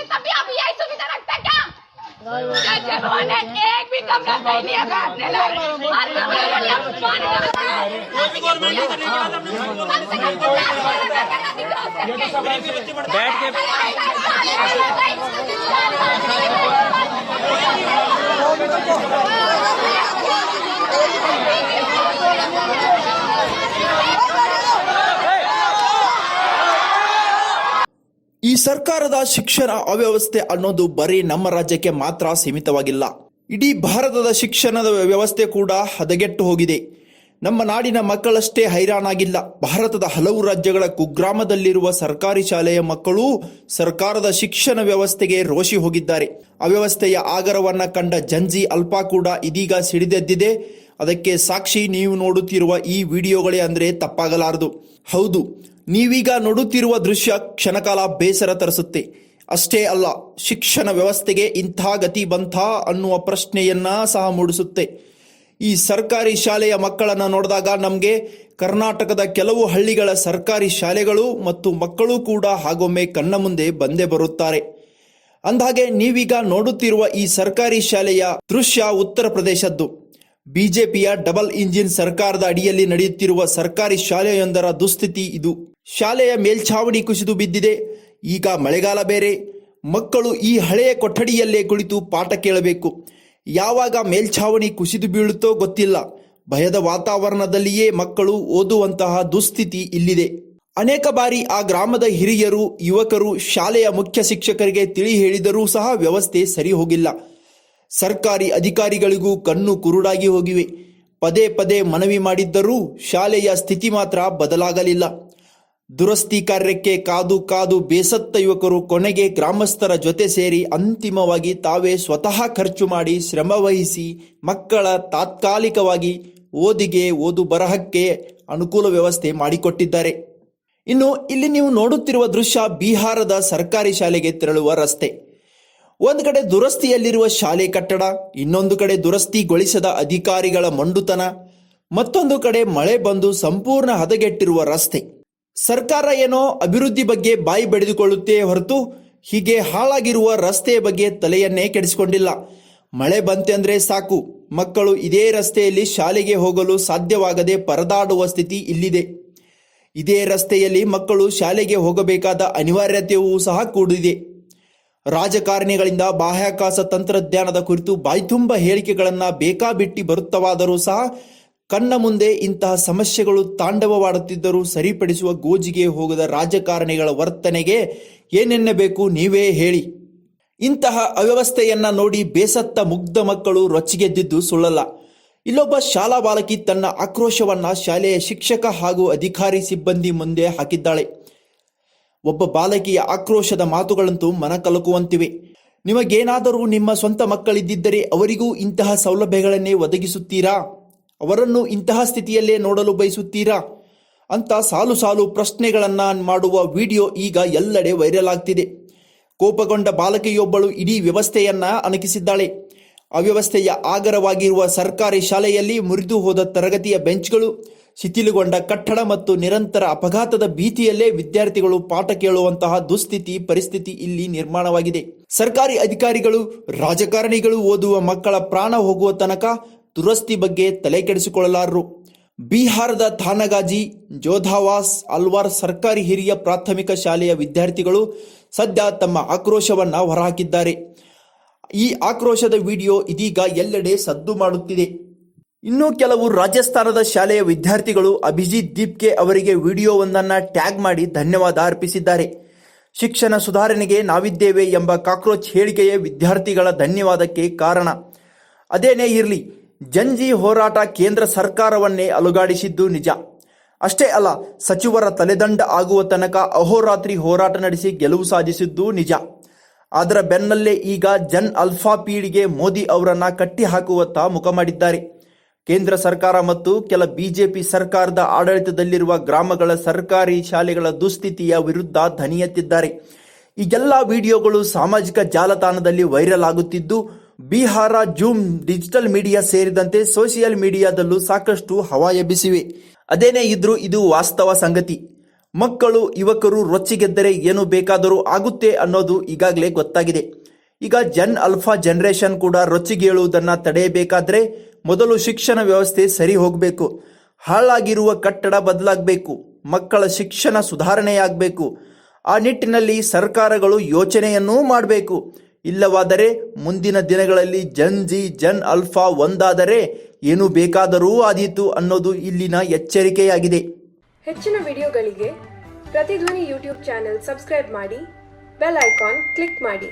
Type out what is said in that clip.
सभी आप यही सुविधा रखते क्या? जैसे उन्होंने एक भी कमरा सही नहीं है अपने लिए। हर कमरे में टैक्स पानी लगता है। कम से कम 50 बैठ के ಈ ಸರ್ಕಾರದ ಶಿಕ್ಷಣ ಅವ್ಯವಸ್ಥೆ ಅನ್ನೋದು ಬರೀ ನಮ್ಮ ರಾಜ್ಯಕ್ಕೆ ಮಾತ್ರ ಸೀಮಿತವಾಗಿಲ್ಲ. ಇಡೀ ಭಾರತದ ಶಿಕ್ಷಣದ ವ್ಯವಸ್ಥೆ ಕೂಡ ಹದಗೆಟ್ಟು ಹೋಗಿದೆ. ನಮ್ಮ ನಾಡಿನ ಮಕ್ಕಳಷ್ಟೇ ಹೈರಾಣಾಗಿಲ್ಲ. ಭಾರತದ ಹಲವು ರಾಜ್ಯಗಳ ಕುಗ್ರಾಮದಲ್ಲಿರುವ ಸರ್ಕಾರಿ ಶಾಲೆಯ ಮಕ್ಕಳು ಸರ್ಕಾರದ ಶಿಕ್ಷಣ ವ್ಯವಸ್ಥೆಗೆ ರೋಷಿ ಹೋಗಿದ್ದಾರೆ. ಅವ್ಯವಸ್ಥೆಯ ಆಗರವನ್ನ ಕಂಡ ಜಂಜಿ ಅಲ್ಪ ಕೂಡ ಇದೀಗ ಸಿಡಿದೆದ್ದಿದೆ. ಅದಕ್ಕೆ ಸಾಕ್ಷಿ ನೀವು ನೋಡುತ್ತಿರುವ ಈ ವಿಡಿಯೋಗಳೇ ಅಂದರೆ ತಪ್ಪಾಗಲಾರದು. ಹೌದು, ನೀವೀಗ ನೋಡುತ್ತಿರುವ ದೃಶ್ಯ ಕ್ಷಣಕಾಲ ಬೇಸರ ತರಿಸುತ್ತೆ. ಅಷ್ಟೇ ಅಲ್ಲ, ಶಿಕ್ಷಣ ವ್ಯವಸ್ಥೆಗೆ ಇಂಥ ಗತಿ ಬಂತ ಅನ್ನುವ ಪ್ರಶ್ನೆಯನ್ನ ಸಹ ಮೂಡಿಸುತ್ತೆ. ಈ ಸರ್ಕಾರಿ ಶಾಲೆಯ ಮಕ್ಕಳನ್ನು ನೋಡಿದಾಗ ನಮಗೆ ಕರ್ನಾಟಕದ ಕೆಲವು ಹಳ್ಳಿಗಳ ಸರ್ಕಾರಿ ಶಾಲೆಗಳು ಮತ್ತು ಮಕ್ಕಳು ಕೂಡ ಹಾಗೊಮ್ಮೆ ಕಣ್ಣ ಮುಂದೆ ಬಂದೇ ಬರುತ್ತಾರೆ. ಅಂದಹಾಗೆ ನೀವೀಗ ನೋಡುತ್ತಿರುವ ಈ ಸರ್ಕಾರಿ ಶಾಲೆಯ ದೃಶ್ಯ ಉತ್ತರ ಪ್ರದೇಶದ್ದು. ಬಿಜೆಪಿಯ ಡಬಲ್ ಇಂಜಿನ್ ಸರ್ಕಾರದ ಅಡಿಯಲ್ಲಿ ನಡೆಯುತ್ತಿರುವ ಸರ್ಕಾರಿ ಶಾಲೆಯೊಂದರ ದುಸ್ಥಿತಿ ಇದು. ಶಾಲೆಯ ಮೇಲ್ಛಾವಣಿ ಕುಸಿದು ಬಿದ್ದಿದೆ. ಈಗ ಮಳೆಗಾಲ ಬೇರೆ. ಮಕ್ಕಳು ಈ ಹಳೆಯ ಕೊಠಡಿಯಲ್ಲೇ ಕುಳಿತು ಪಾಠ ಕೇಳಬೇಕು. ಯಾವಾಗ ಮೇಲ್ಛಾವಣಿ ಕುಸಿದು ಬೀಳುತ್ತೋ ಗೊತ್ತಿಲ್ಲ. ಭಯದ ವಾತಾವರಣದಲ್ಲಿಯೇ ಮಕ್ಕಳು ಓದುವಂತಹ ದುಸ್ಥಿತಿ ಇಲ್ಲಿದೆ. ಅನೇಕ ಬಾರಿ ಆ ಗ್ರಾಮದ ಹಿರಿಯರು, ಯುವಕರು ಶಾಲೆಯ ಮುಖ್ಯ ಶಿಕ್ಷಕರಿಗೆ ತಿಳಿ ಹೇಳಿದರೂ ಸಹ ವ್ಯವಸ್ಥೆ ಸರಿ ಹೋಗಿಲ್ಲ. ಸರ್ಕಾರಿ ಅಧಿಕಾರಿಗಳಿಗೂ ಕಣ್ಣು ಕುರುಡಾಗಿ ಹೋಗಿವೆ. ಪದೇ ಪದೇ ಮನವಿ ಮಾಡಿದ್ದರೂ ಶಾಲೆಯ ಸ್ಥಿತಿ ಮಾತ್ರ ಬದಲಾಗಲಿಲ್ಲ. ದುರಸ್ತಿ ಕಾರ್ಯಕ್ಕೆ ಕಾದು ಕಾದು ಬೇಸತ್ತ ಯುವಕರು ಕೊನೆಗೆ ಗ್ರಾಮಸ್ಥರ ಜೊತೆ ಸೇರಿ ಅಂತಿಮವಾಗಿ ತಾವೇ ಸ್ವತಃ ಖರ್ಚು ಮಾಡಿ ಶ್ರಮವಹಿಸಿ ಮಕ್ಕಳ ತಾತ್ಕಾಲಿಕವಾಗಿ ಓದು ಬರಹಕ್ಕೆ ಅನುಕೂಲ ವ್ಯವಸ್ಥೆ ಮಾಡಿಕೊಟ್ಟಿದ್ದಾರೆ. ಇನ್ನು ಇಲ್ಲಿ ನೀವು ನೋಡುತ್ತಿರುವ ದೃಶ್ಯ ಬಿಹಾರದ ಸರ್ಕಾರಿ ಶಾಲೆಗೆ ತೆರಳುವ ರಸ್ತೆ. ಒಂದು ಕಡೆ ದುರಸ್ತಿಯಲ್ಲಿರುವ ಶಾಲೆ ಕಟ್ಟಡ, ಇನ್ನೊಂದು ಕಡೆ ದುರಸ್ತಿಗೊಳಿಸದ ಅಧಿಕಾರಿಗಳ ಮೊಂಡುತನ, ಮತ್ತೊಂದು ಕಡೆ ಮಳೆ ಬಂದು ಸಂಪೂರ್ಣ ಹದಗೆಟ್ಟಿರುವ ರಸ್ತೆ. ಸರ್ಕಾರ ಏನೋ ಅಭಿವೃದ್ಧಿ ಬಗ್ಗೆ ಬಾಯಿ ಬೆಳೆದುಕೊಳ್ಳುತ್ತೇ ಹೊರತು ಹೀಗೆ ಹಾಳಾಗಿರುವ ರಸ್ತೆಯ ಬಗ್ಗೆ ತಲೆಯನ್ನೇ ಕೆಡಿಸಿಕೊಂಡಿಲ್ಲ. ಮಳೆ ಬಂತೆಂದ್ರೆ ಸಾಕು, ಮಕ್ಕಳು ಇದೇ ರಸ್ತೆಯಲ್ಲಿ ಶಾಲೆಗೆ ಹೋಗಲು ಸಾಧ್ಯವಾಗದೆ ಪರದಾಡುವ ಸ್ಥಿತಿ ಇಲ್ಲಿದೆ. ಇದೇ ರಸ್ತೆಯಲ್ಲಿ ಮಕ್ಕಳು ಶಾಲೆಗೆ ಹೋಗಬೇಕಾದ ಅನಿವಾರ್ಯತೆಯೂ ಸಹ ಕೂಡಿದೆ. ರಾಜಕಾರಣಿಗಳಿಂದ ಬಾಹ್ಯಾಕಾಶ ತಂತ್ರಜ್ಞಾನದ ಕುರಿತು ಬಾಯ್ತುಂಬ ಹೇಳಿಕೆಗಳನ್ನು ಬೇಕಾಬಿಟ್ಟಿ ಬರುತ್ತವಾದರೂ ಸಹ ಕಣ್ಣ ಮುಂದೆ ಇಂತಹ ಸಮಸ್ಯೆಗಳು ತಾಂಡವವಾಡುತ್ತಿದ್ದರೂ ಸರಿಪಡಿಸುವ ಗೋಜಿಗೆ ಹೋಗದ ರಾಜಕಾರಣಿಗಳ ವರ್ತನೆಗೆ ಏನೆನ್ನಬೇಕು ನೀವೇ ಹೇಳಿ. ಇಂತಹ ಅವ್ಯವಸ್ಥೆಯನ್ನ ನೋಡಿ ಬೇಸತ್ತ ಮುಗ್ಧ ಮಕ್ಕಳು ರೊಚ್ಚಿಗೆದ್ದಿದ್ದು ಸುಳ್ಳಲ್ಲ. ಇಲ್ಲೊಬ್ಬ ಶಾಲಾ ಬಾಲಕಿ ತನ್ನ ಆಕ್ರೋಶವನ್ನ ಶಾಲೆಯ ಶಿಕ್ಷಕ ಹಾಗೂ ಅಧಿಕಾರಿ ಸಿಬ್ಬಂದಿ ಮುಂದೆ ಹಾಕಿದ್ದಾಳೆ. ಒಬ್ಬ ಬಾಲಕಿಯ ಆಕ್ರೋಶದ ಮಾತುಗಳಂತೂ ಮನಕಲಕುವಂತಿವೆ. ನಿಮಗೇನಾದರೂ ನಿಮ್ಮ ಸ್ವಂತ ಮಕ್ಕಳಿದ್ದಿದ್ದರೆ ಅವರಿಗೂ ಇಂತಹ ಸೌಲಭ್ಯಗಳನ್ನೇ ಒದಗಿಸುತ್ತೀರಾ? ಅವರನ್ನು ಇಂತಹ ಸ್ಥಿತಿಯಲ್ಲೇ ನೋಡಲು ಬಯಸುತ್ತೀರಾ ಅಂತ ಸಾಲು ಸಾಲು ಪ್ರಶ್ನೆಗಳನ್ನು ಮಾಡುವ ವಿಡಿಯೋ ಈಗ ಎಲ್ಲೆಡೆ ವೈರಲ್ ಆಗ್ತಿದೆ. ಕೋಪಗೊಂಡ ಬಾಲಕಿಯೊಬ್ಬಳು ಇಡೀ ವ್ಯವಸ್ಥೆಯನ್ನ ಅಣಕಿಸಿದ್ದಾಳೆ. ಅವ್ಯವಸ್ಥೆಯ ಆಗರವಾಗಿರುವ ಸರ್ಕಾರಿ ಶಾಲೆಯಲ್ಲಿ ಮುರಿದು ಹೋದ ತರಗತಿಯ ಬೆಂಚ್ಗಳು, ಶಿಥಿಲಗೊಂಡ ಕಟ್ಟಡ ಮತ್ತು ನಿರಂತರ ಅಪಘಾತದ ಭೀತಿಯಲ್ಲೇ ವಿದ್ಯಾರ್ಥಿಗಳು ಪಾಠ ಕೇಳುವಂತಹ ದುಸ್ಥಿತಿ ಪರಿಸ್ಥಿತಿ ಇಲ್ಲಿ ನಿರ್ಮಾಣವಾಗಿದೆ. ಸರ್ಕಾರಿ ಅಧಿಕಾರಿಗಳು, ರಾಜಕಾರಣಿಗಳು ಓದುವ ಮಕ್ಕಳ ಪ್ರಾಣ ಹೋಗುವ ತನಕ ದುರಸ್ತಿ ಬಗ್ಗೆ ತಲೆ ಕೆಡಿಸಿಕೊಳ್ಳಲಾರರು. ಬಿಹಾರದ ಥಾನಗಾಜಿ, ಜೋಧಾವಾಸ್, ಅಲ್ವಾರ್ ಸರ್ಕಾರಿ ಹಿರಿಯ ಪ್ರಾಥಮಿಕ ಶಾಲೆಯ ವಿದ್ಯಾರ್ಥಿಗಳು ಸದ್ಯ ತಮ್ಮ ಆಕ್ರೋಶವನ್ನ ಹೊರಹಾಕಿದ್ದಾರೆ. ಈ ಆಕ್ರೋಶದ ವಿಡಿಯೋ ಇದೀಗ ಎಲ್ಲೆಡೆ ಸದ್ದು ಮಾಡುತ್ತಿದೆ. ಇನ್ನು ಕೆಲವು ರಾಜಸ್ಥಾನದ ಶಾಲೆಯ ವಿದ್ಯಾರ್ಥಿಗಳು ಅಭಿಜಿತ್ ದೀಪ್ಕೆ ಅವರಿಗೆ ವಿಡಿಯೋವೊಂದನ್ನು ಟ್ಯಾಗ್ ಮಾಡಿ ಧನ್ಯವಾದ ಅರ್ಪಿಸಿದ್ದಾರೆ. ಶಿಕ್ಷಣ ಸುಧಾರಣೆಗೆ ನಾವಿದ್ದೇವೆ ಎಂಬ ಕಾಕ್ರೋಚ್ ಹೇಳಿಕೆಯೇ ವಿದ್ಯಾರ್ಥಿಗಳ ಧನ್ಯವಾದಕ್ಕೆ ಕಾರಣ. ಅದೇನೇ ಇರಲಿ, ಜಂಜಿ ಹೋರಾಟ ಕೇಂದ್ರ ಸರ್ಕಾರವನ್ನೇ ಅಲುಗಾಡಿಸಿದ್ದು ನಿಜ. ಅಷ್ಟೇ ಅಲ್ಲ, ಸಚಿವರ ತಲೆದಂಡ ಆಗುವ ತನಕ ಅಹೋರಾತ್ರಿ ಹೋರಾಟ ನಡೆಸಿ ಗೆಲುವು ಸಾಧಿಸಿದ್ದು ನಿಜ. ಅದರ ಬೆನ್ನಲ್ಲೇ ಈಗ ಜನ್ ಅಲ್ಫಾ ಪೀಳಿಗೆ ಮೋದಿ ಅವರನ್ನ ಕಟ್ಟಿ ಹಾಕುವತ್ತ ಮುಖ ಮಾಡಿದ್ದಾರೆ. ಕೇಂದ್ರ ಸರ್ಕಾರ ಮತ್ತು ಕೆಲ ಬಿಜೆಪಿ ಸರ್ಕಾರದ ಆಡಳಿತದಲ್ಲಿರುವ ಗ್ರಾಮಗಳ ಸರ್ಕಾರಿ ಶಾಲೆಗಳ ದುಸ್ಥಿತಿಯ ವಿರುದ್ಧ ಧ್ವನಿ ಎತ್ತಿದ್ದಾರೆ. ಈ ಎಲ್ಲ ವಿಡಿಯೋಗಳು ಸಾಮಾಜಿಕ ಜಾಲತಾಣದಲ್ಲಿ ವೈರಲ್ ಆಗುತ್ತಿದ್ದು, ಬಿಹಾರ, ಜೂಮ್, ಡಿಜಿಟಲ್ ಮೀಡಿಯಾ ಸೇರಿದಂತೆ ಸೋಷಿಯಲ್ ಮೀಡಿಯಾದಲ್ಲೂ ಸಾಕಷ್ಟು ಹವಾ ಎಬ್ಬಿಸಿವೆ. ಅದೇನೇ ಇದ್ರೂ ಇದು ವಾಸ್ತವ ಸಂಗತಿ. ಮಕ್ಕಳು ಯುವಕರು ರೊಚ್ಚಿಗೆದ್ದರೆ ಏನು ಬೇಕಾದರೂ ಆಗುತ್ತೆ ಅನ್ನೋದು ಈಗಾಗಲೇ ಗೊತ್ತಾಗಿದೆ. ಈಗ ಜನ್ ಅಲ್ಫಾ ಜನರೇಷನ್ ಕೂಡ ರೊಚ್ಚಿಗೇಳುವುದನ್ನು ತಡೆಯಬೇಕಾದ್ರೆ ಮೊದಲು ಶಿಕ್ಷಣ ವ್ಯವಸ್ಥೆ ಸರಿ ಹೋಗಬೇಕು. ಹಾಳಾಗಿರುವ ಕಟ್ಟಡ ಬದಲಾಗಬೇಕು. ಮಕ್ಕಳ ಶಿಕ್ಷಣ ಸುಧಾರಣೆಯಾಗಬೇಕು. ಆ ನಿಟ್ಟಿನಲ್ಲಿ ಸರ್ಕಾರಗಳು ಯೋಚನೆಯನ್ನೂ ಮಾಡಬೇಕು. ಇಲ್ಲವಾದರೆ ಮುಂದಿನ ದಿನಗಳಲ್ಲಿ ಜನ್ ಅಲ್ಫಾ ಒಂದಾದರೆ ಏನು ಬೇಕಾದರೂ ಆದೀತು ಅನ್ನೋದು ಇಲ್ಲಿನ ಎಚ್ಚರಿಕೆಯಾಗಿದೆ. ಹೆಚ್ಚಿನ ವಿಡಿಯೋಗಳಿಗೆ ಪ್ರತಿಧ್ವನಿ ಯೂಟ್ಯೂಬ್ ಚಾನೆಲ್ ಸಬ್ಸ್ಕ್ರೈಬ್ ಮಾಡಿ, ಬೆಲ್ ಐಕಾನ್ ಕ್ಲಿಕ್ ಮಾಡಿ.